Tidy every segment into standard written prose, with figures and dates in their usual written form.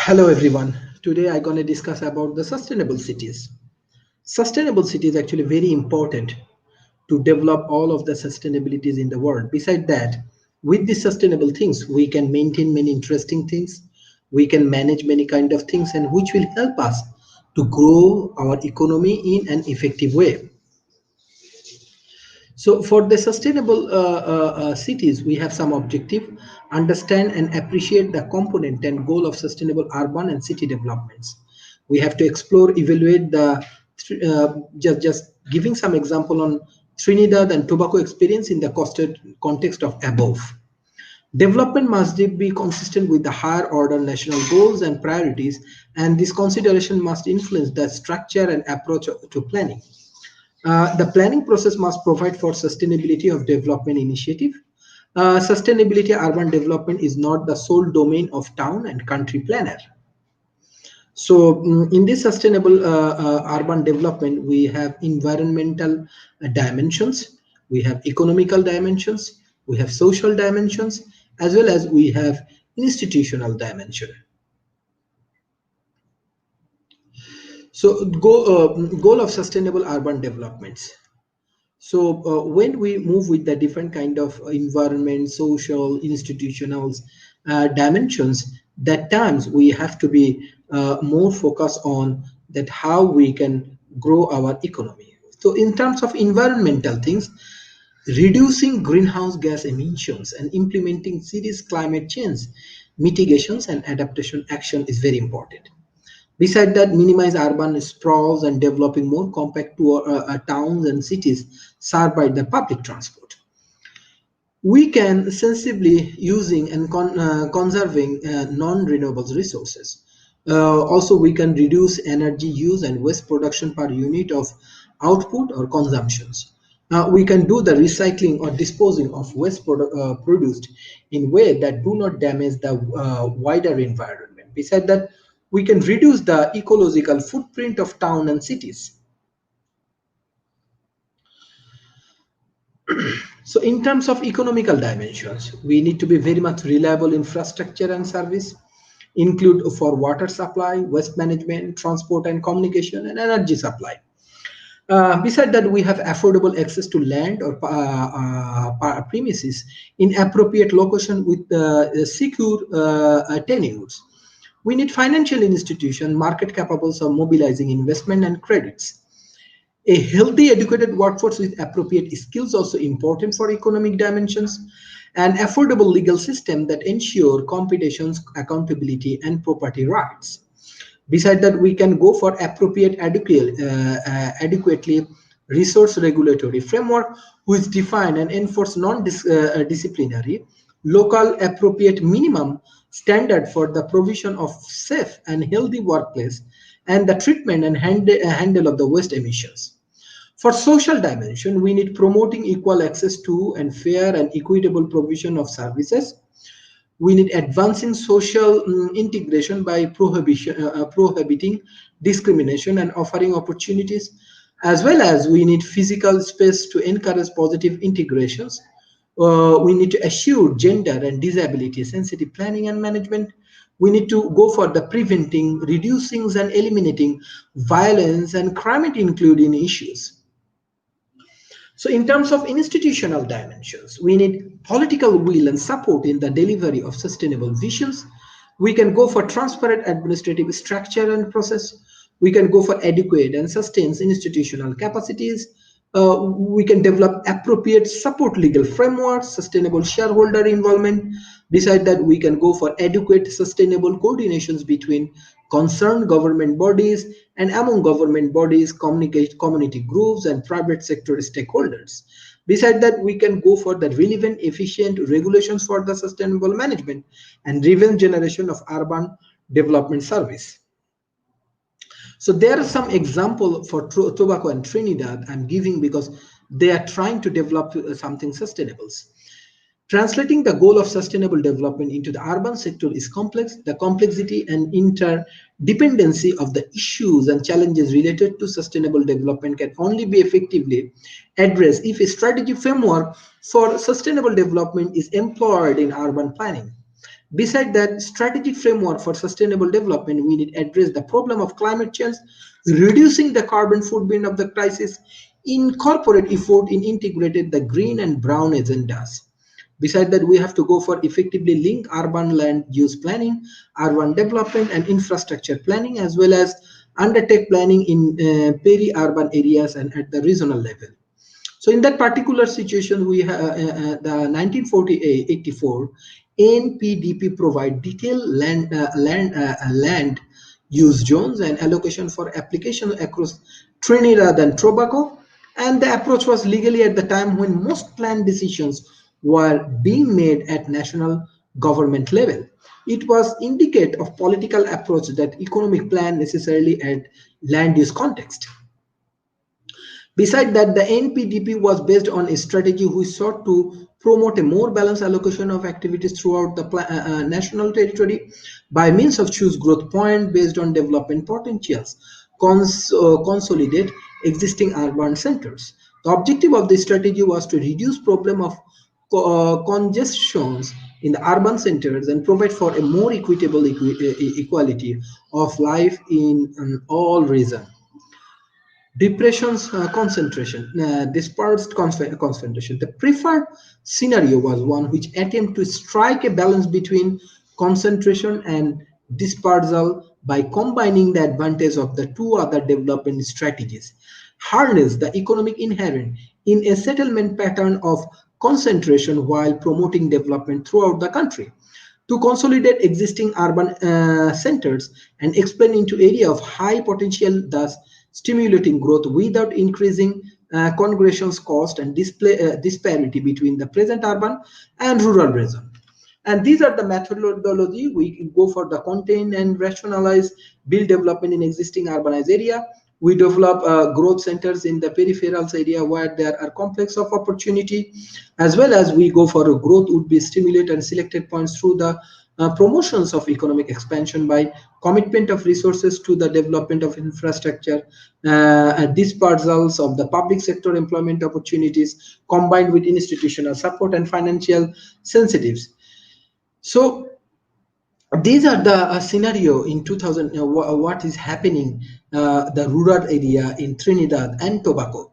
Hello everyone. Today I'm going to discuss about the sustainable cities. Sustainable city is actually very important to develop all of the sustainabilities in the world. Beside that, with these sustainable things, we can maintain many interesting things. We can manage many kind of things, and which will help us to grow our economy in an effective way. So for the sustainable cities, we have some objective, understand and appreciate the component and goal of sustainable urban and city developments. We have to explore, evaluate the, just giving some example on Trinidad and Tobago experience in the context of above. Development must be consistent with the higher order national goals and priorities, and this consideration must influence the structure and approach to planning. The planning process must provide for sustainability of development initiative. Sustainability urban development is not the sole domain of town and country planner. So in this sustainable urban development, we have environmental dimensions, we have economical dimensions, we have social dimensions, as well as we have institutional dimension. So goal of sustainable urban developments. So when we move with the different kind of environment, social, institutional dimensions, that times we have to be more focused on that how we can grow our economy. So in terms of environmental things, reducing greenhouse gas emissions and implementing serious climate change mitigations and adaptation action is very important. Beside that, minimize urban sprawls and developing more compact towns and cities served by the public transport. We can sensibly using and conserving non-renewable resources. Also, we can reduce energy use and waste production per unit of output or consumptions. We can do the recycling or disposing of waste produced in way that do not damage the wider environment. Besides that, we can reduce the ecological footprint of town and cities. So in terms of economical dimensions, we need to be very much reliable infrastructure and service, include for water supply, waste management, transport and communication, and energy supply. Beside that, we have affordable access to land or premises in appropriate location with secure tenures. We need financial institution market capable of mobilizing investment and credits. A healthy, educated workforce with appropriate skills also important for economic dimensions. An affordable legal system that ensure competitions, accountability, and property rights. Beside that, we can go for appropriate, adequately resource regulatory framework which define and enforce non-disciplinary, local appropriate minimum standard for the provision of safe and healthy workplace and the treatment and handle of the waste emissions. For social dimension, we need promoting equal access to and fair and equitable provision of services. We need advancing social integration by prohibiting discrimination and offering opportunities, as well as we need physical space to encourage positive integrations. We need to assure gender and disability sensitive planning and management. We need to go for the preventing, reducing and eliminating violence and crime including issues. So in terms of institutional dimensions, we need political will and support in the delivery of sustainable visions. We can go for transparent administrative structure and process. We can go for adequate and sustained institutional capacities. We can develop appropriate support legal frameworks, sustainable shareholder involvement. Beside that, we can go for adequate sustainable coordinations between concerned government bodies and among government bodies, community groups, and private sector stakeholders. Beside that, we can go for the relevant, efficient regulations for the sustainable management and revenue generation of urban development service. So there are some example for Tobago and Trinidad I'm giving because they are trying to develop something sustainable. Translating the goal of sustainable development into the urban sector is complex. The complexity and interdependency of the issues and challenges related to sustainable development can only be effectively addressed if a strategic framework for sustainable development is employed in urban planning. Beside that strategic framework for sustainable development, we need to address the problem of climate change, reducing the carbon footprint of the crisis, incorporate effort in integrated the green and brown agendas. Beside that, we have to go for effectively link urban land use planning, urban development, and infrastructure planning, as well as undertake planning in peri-urban areas and at the regional level. So in that particular situation, we have the 1984 NPDP provide detailed land use zones and allocation for application across Trinidad and Tobago. And the approach was legally at the time when most plan decisions were being made at national government level. It was indicate of political approach that economic plan necessarily at land use context. Besides that, the NPDP was based on a strategy which sought to promote a more balanced allocation of activities throughout the national territory by means of choose growth point based on development potentials, consolidate existing urban centers. The objective of this strategy was to reduce problem of congestions in the urban centers and provide for a more equitable equality of life in all regions. Depression's concentration, dispersed concentration. The preferred scenario was one which attempted to strike a balance between concentration and dispersal by combining the advantage of the two other development strategies. Harness the economic inherent in a settlement pattern of concentration while promoting development throughout the country to consolidate existing urban centers and expand into area of high potential, thus stimulating growth without increasing congregation's cost and disparity between the present urban and rural region. And these are the methodology. We can go for the contain and rationalize build development in existing urbanized area. We develop growth centers in the peripheral area where there are complex of opportunity, as well as we go for a growth would be stimulate and selected points through the promotions of economic expansion by commitment of resources to the development of infrastructure, dispersals of the public sector employment opportunities combined with institutional support and financial sensitives. So these are the scenario in 2000, what is happening the rural area in Trinidad and Tobago.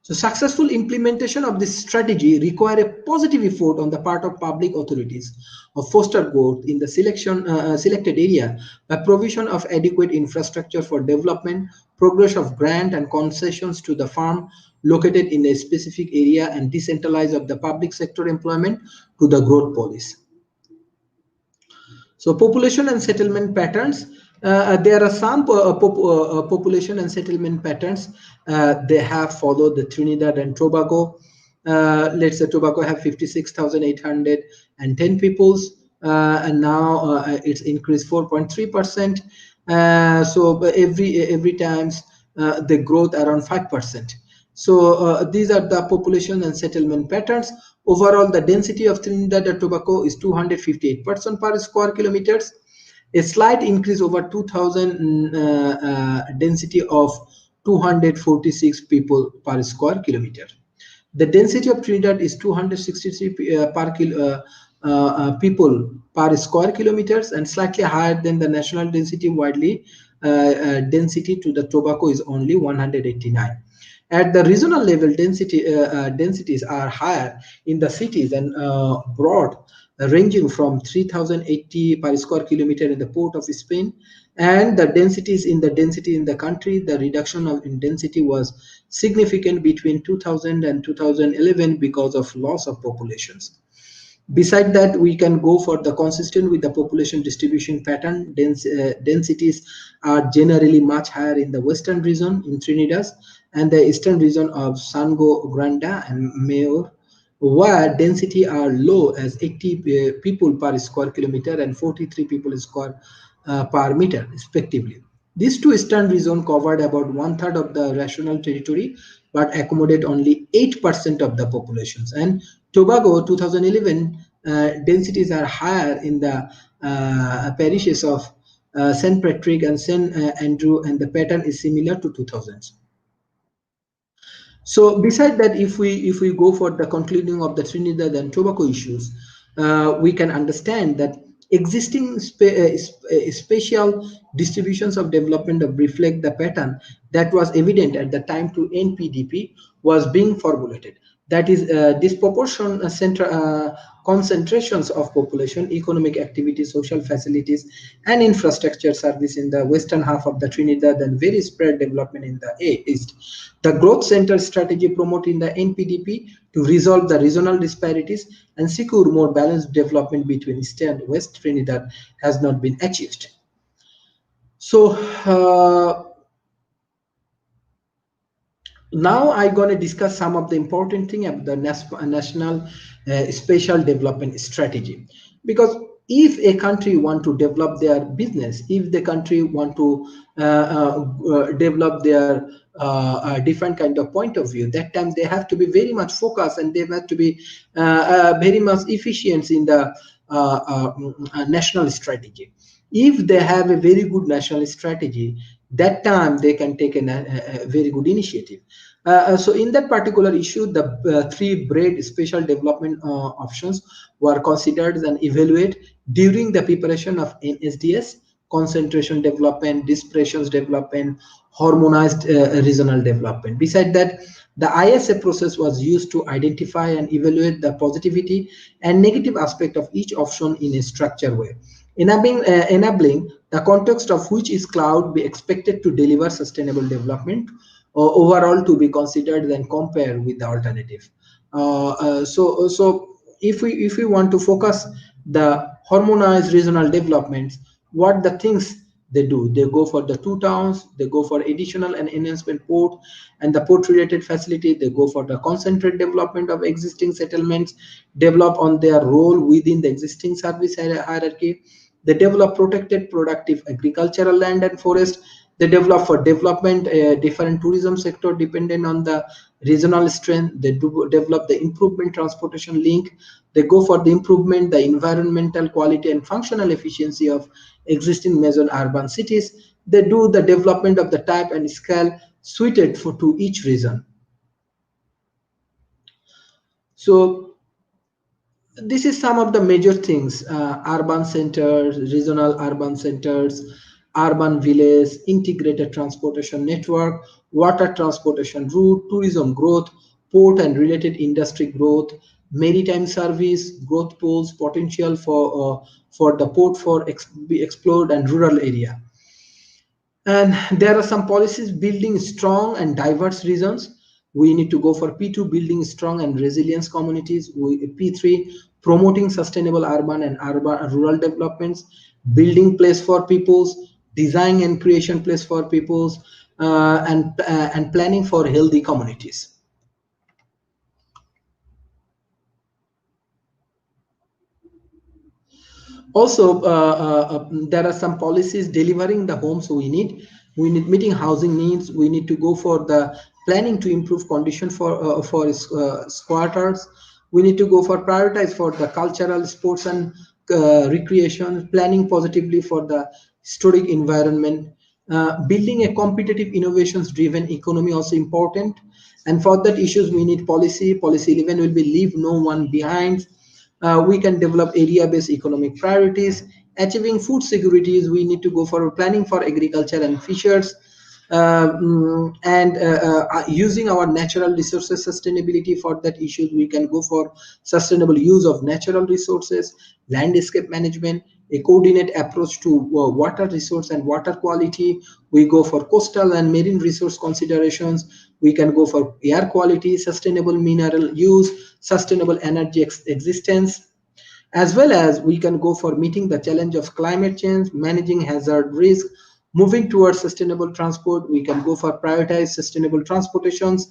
So successful implementation of this strategy require a positive effort on the part of public authorities of foster growth in the selected area by provision of adequate infrastructure for development, progress of grant and concessions to the farm located in a specific area, and decentralize of the public sector employment to the growth policy. So population and settlement patterns. There are some population and settlement patterns. They have followed the Trinidad and Tobago. Let's say Tobago have 56,810 peoples, and now it's increased 4.3%. So every times they growth around 5%. So these are the population and settlement patterns. Overall, the density of Trinidad and Tobago is 258 person per square kilometers. A slight increase over 2000 density of 246 people per square kilometer. The density of Trinidad is 263 people per square kilometers and slightly higher than the national density. Widely density to the Tobago is only 189. At the regional level, densities are higher in the cities and broad, ranging from 3080 per square kilometer in the port of Spain, and the densities in the country, the reduction in density was significant between 2000 and 2011 because of loss of populations. Beside that, we can go for the consistent with the population distribution pattern. Densities are generally much higher in the western region in Trinidad and the eastern region of Sango Grande and Mayor, where density are low as 80 people per square kilometer and 43 people per meter respectively. These two eastern regions covered about 1/3 of the national territory but accommodate only 8% of the populations. And Tobago 2011 densities are higher in the parishes of St. Patrick and St. Andrew, and the pattern is similar to 2000s. So beside that, if we go for the concluding of the Trinidad and Tobago issues, we can understand that existing spatial distributions of development of reflect the pattern that was evident at the time to NPDP was being formulated. That is disproportionate concentrations of population, economic activity, social facilities, and infrastructure service in the western half of the Trinidad and very spread development in the east. The growth center strategy promoted in the NPDP to resolve the regional disparities and secure more balanced development between east and west Trinidad has not been achieved. So now I'm going to discuss some of the important thing about the national spatial development strategy, because if a country want to develop their business, if the country want to develop their different kind of point of view, that time they have to be very much focused and they have to be very much efficient in the national strategy. If they have a very good national strategy, that time they can take a very good initiative. So in that particular issue, the three broad special development options were considered and evaluated during the preparation of NSDS: concentration development, dispersions development, harmonized regional development. Besides that, the ISA process was used to identify and evaluate the positivity and negative aspect of each option in a structured way, enabling the context of which is cloud be expected to deliver sustainable development overall to be considered and compared with the alternative. So if we want to focus the harmonized regional developments, what the things they do, they go for the two towns, they go for additional and enhancement port and the port related facility, they go for the concentrate development of existing settlements, develop on their role within the existing service hierarchy, they develop protected productive agricultural land and forest, they develop for development different tourism sector dependent on the regional strength, they do develop the improvement transportation link, they go for the improvement the environmental quality and functional efficiency of existing major urban cities, they do the development of the type and scale suited for to each region. So this is some of the major things: urban centers, regional urban centers, urban village, integrated transportation network, water transportation route, tourism growth, port and related industry growth, maritime service growth pools, potential for the port for be explored and rural area. And there are some policies building strong and diverse regions. We need to go for P2, building strong and resilience communities. P3, promoting sustainable urban and rural developments, building place for peoples, design and creation place for peoples, and planning for healthy communities. Also, there are some policies delivering the homes we need. We need meeting housing needs. We need to go for the planning to improve condition for squatters. We need to go for prioritize for the cultural, sports, and recreation. Planning positively for the historic environment. Building a competitive, innovations-driven economy also important. And for that issues, we need policy. Policy 11 will be leave no one behind. We can develop area-based economic priorities. Achieving food securities, we need to go for planning for agriculture and fishers, and using our natural resources sustainability. For that issues, we can go for sustainable use of natural resources, landscape management, a coordinate approach to water resource and water quality. We go for coastal and marine resource considerations. We can go for air quality, sustainable mineral use, sustainable energy existence, as well as we can go for meeting the challenge of climate change, managing hazard risk, moving towards sustainable transport. We can go for prioritize sustainable transportations,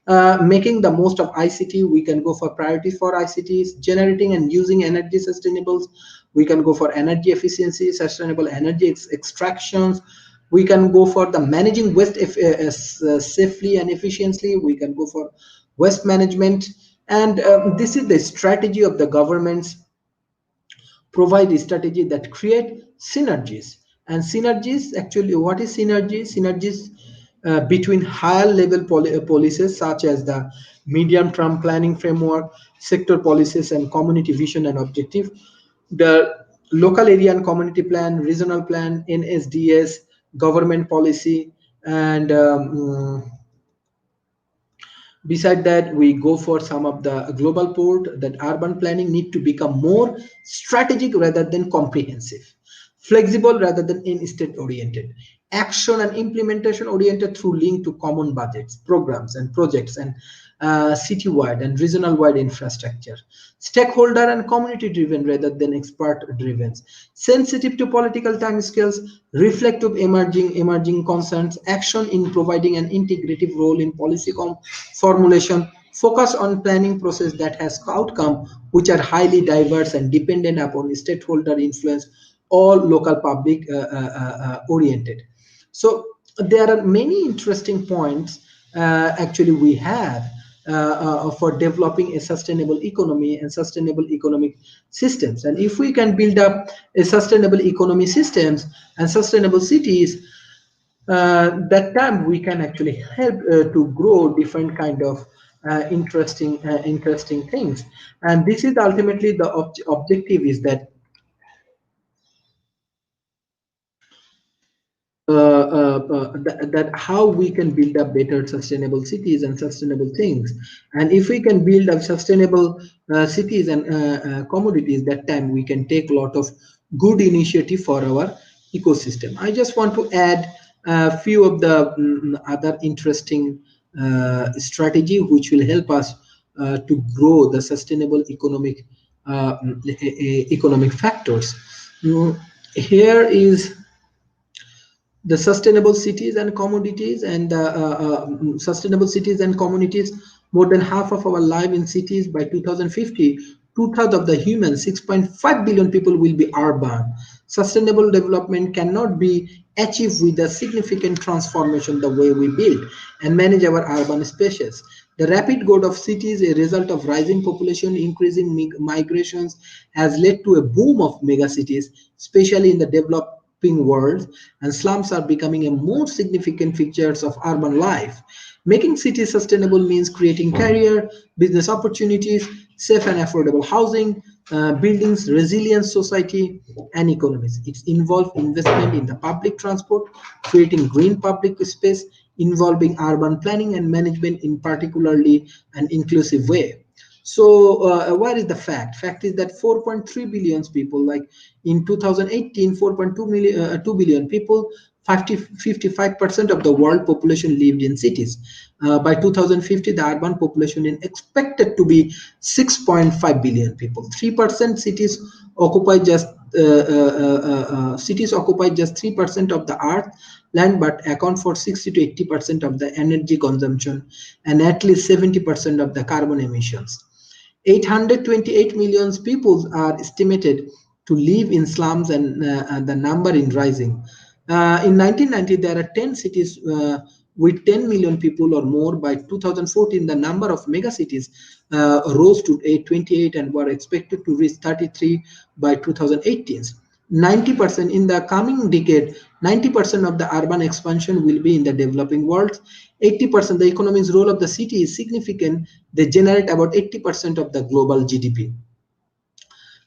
making the most of ICT. We can go for priority for ICTs, generating and using energy sustainables. We can go for energy efficiency, sustainable energy extractions. We can go for the managing waste safely and efficiently. We can go for waste management. And this is the strategy of the governments, provide a strategy that create synergies. And synergies, actually, what is synergy? Synergies between higher level policies such as the medium term planning framework, sector policies, and community vision and objective, the local area and community plan, regional plan, NSDS, government policy, and beside that, we go for some of the global port that urban planning need to become more strategic rather than comprehensive, flexible rather than in-state oriented, action and implementation oriented through link to common budgets, programs and projects, and city-wide and regional-wide infrastructure, stakeholder and community-driven rather than expert-driven, sensitive to political timescales, reflective emerging concerns, action in providing an integrative role in policy formulation, focus on planning process that has outcome which are highly diverse and dependent upon stakeholder influence, all local public oriented. So there are many interesting points actually we have for developing a sustainable economy and sustainable economic systems. And if we can build up a sustainable economy systems and sustainable cities, that time we can actually help to grow different kind of interesting things. And this is ultimately the objective is that that how we can build up better sustainable cities and sustainable things. And if we can build up sustainable cities and commodities, that time we can take a lot of good initiative for our ecosystem. I just want to add a few of the other interesting strategy which will help us to grow the sustainable economic factors. Here is the sustainable cities and commodities and sustainable cities and communities. More than half of our life in cities by 2050, two-thirds of the humans, 6.5 billion people, will be urban. Sustainable development cannot be achieved with a significant transformation the way we build and manage our urban spaces. The rapid growth of cities, a result of rising population, increasing migrations, has led to a boom of megacities, especially in the developing world, and slums are becoming a more significant features of urban life. Making cities sustainable means creating career, business opportunities, safe and affordable housing, buildings, resilient society and economies. It involves investment in the public transport, creating green public space, involving urban planning and management in particularly an inclusive way. So what is the fact? Fact is that 4.3 billion people, like in 2018, 4.2 million, 2 billion people, 55% of the world population lived in cities. By 2050, the urban population is expected to be 6.5 billion people. 3% cities occupy just 3% of the earth land, but account for 60 to 80% of the energy consumption and at least 70% of the carbon emissions. 828 million people are estimated to live in slums, and the number in rising. In 1990, there are 10 cities with 10 million people or more. By 2014, the number of megacities rose to 28 and were expected to reach 33 by 2018. 90% in the coming decade, 90% of the urban expansion will be in the developing world. 80%, the economy's role of the city is significant. They generate about 80% of the global GDP.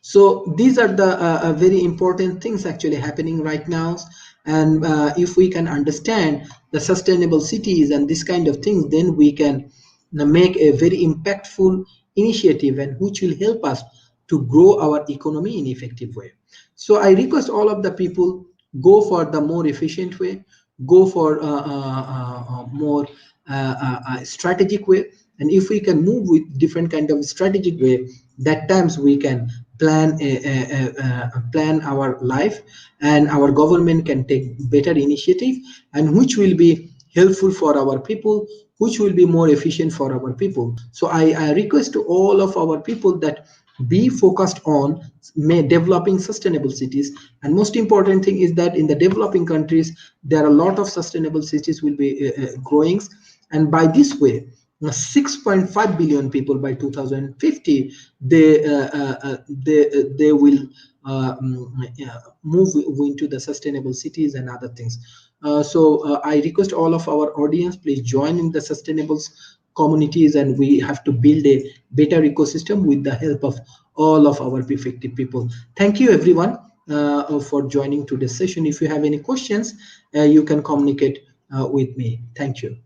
So these are the very important things actually happening right now. And if we can understand the sustainable cities and this kind of things, then we can make a very impactful initiative and which will help us to grow our economy in effective way. So I request all of the people go for the more efficient way, go for more strategic way. And if we can move with different kind of strategic way, that times we can plan plan our life, and our government can take better initiative, and which will be helpful for our people, which will be more efficient for our people. So I request to all of our people that be focused on developing sustainable cities. And most important thing is that in the developing countries, there are a lot of sustainable cities will be growing, and by this way 6.5 billion people by 2050. They will move into the sustainable cities and other things. So I request all of our audience, please join in the sustainable communities, and we have to build a better ecosystem with the help of all of our effective people. Thank you everyone for joining today's session. If you have any questions, you can communicate with me. Thank you.